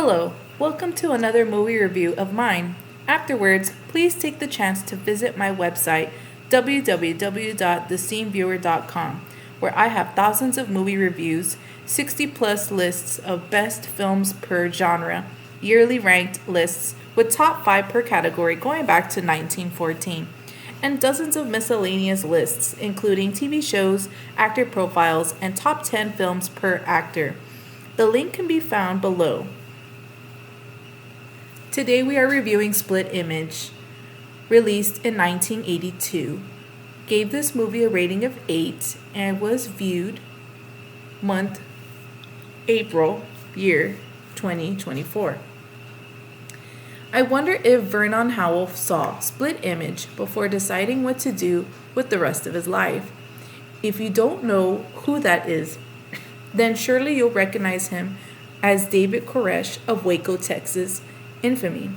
Hello, welcome to another movie review of mine. Afterwards, please take the chance to visit my website www.thesceneviewer.com, where I have thousands of movie reviews, 60 plus lists of best films per genre, yearly ranked lists with top 5 per category going back to 1914, and dozens of miscellaneous lists including TV shows, actor profiles, and top 10 films per actor. The link can be found below. Today we are reviewing Split Image, released in 1982. Gave this movie a rating of 8 and was viewed month April, year 2024. I wonder if Vernon Howell saw Split Image before deciding what to do with the rest of his life. If you don't know who that is, then surely you'll recognize him as David Koresh of Waco, Texas, infamy.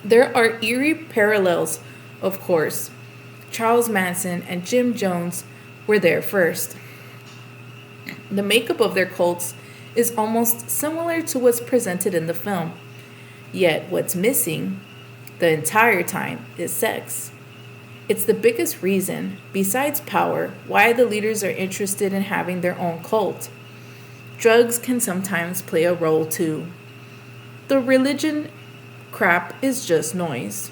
There are eerie parallels, of course. Charles Manson and Jim Jones were there first. The makeup of their cults is almost similar to what's presented in the film. Yet what's missing the entire time is sex. It's the biggest reason, besides power, why the leaders are interested in having their own cult. Drugs can sometimes play a role too. The religion crap is just noise.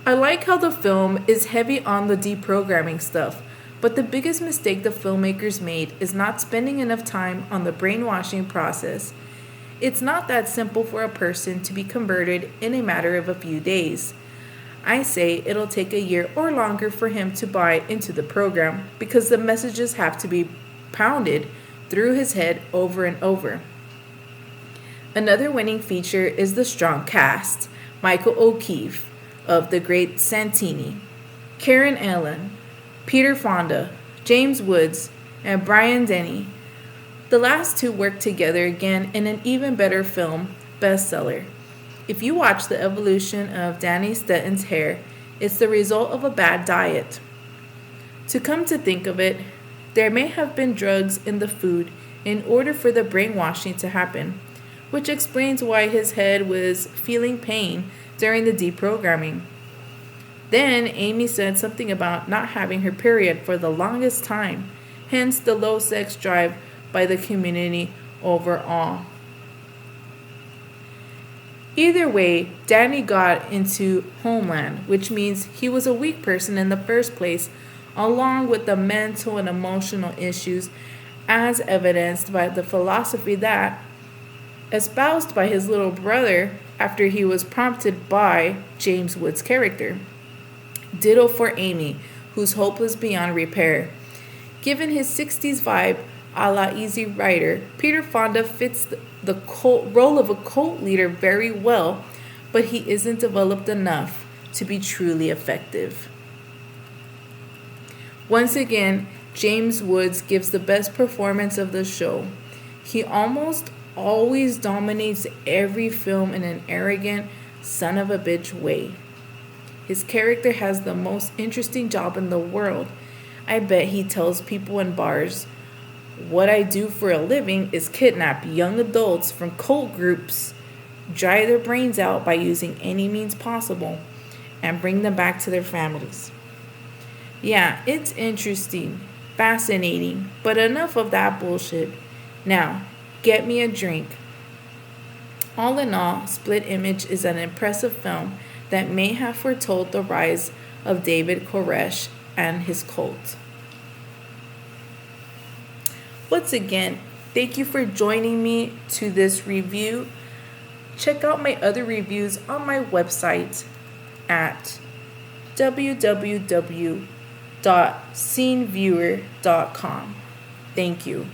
I like how the film is heavy on the deprogramming stuff, but the biggest mistake the filmmakers made is not spending enough time on the brainwashing process. It's not that simple for a person to be converted in a matter of a few days. I say it'll take a year or longer for him to buy into the program because the messages have to be pounded through his head over and over. Another winning feature is the strong cast. Michael O'Keefe of The Great Santini, Karen Allen, Peter Fonda, James Woods, and Brian Denny. The last two worked together again in an even better film, Bestseller. If you watch the evolution of Danny Stanton's hair, it's the result of a bad diet. To come to think of it, there may have been drugs in the food in order for the brainwashing to happen, which explains why his head was feeling pain during the deprogramming. Then Amy said something about not having her period for the longest time, hence the low sex drive by the community overall. Either way, Danny got into Homeland, which means he was a weak person in the first place, along with the mental and emotional issues, as evidenced by the philosophy that, espoused by his little brother after he was prompted by James Woods' character. Ditto for Amy, who's hopeless beyond repair. Given his 60s vibe, a la Easy Rider, Peter Fonda fits the role of a cult leader very well, but he isn't developed enough to be truly effective. Once again, James Woods gives the best performance of the show. He almost always dominates every film in an arrogant, son of a bitch way. His character has the most interesting job in the world. I bet he tells people in bars, "What I do for a living is kidnap young adults from cult groups, dry their brains out by using any means possible, and bring them back to their families." Yeah, it's interesting, fascinating, but enough of that bullshit. Now, get me a drink. All in all, Split Image is an impressive film that may have foretold the rise of David Koresh and his cult. Once again, thank you for joining me to this review. Check out my other reviews on my website at www.sceneviewer.com. Thank you.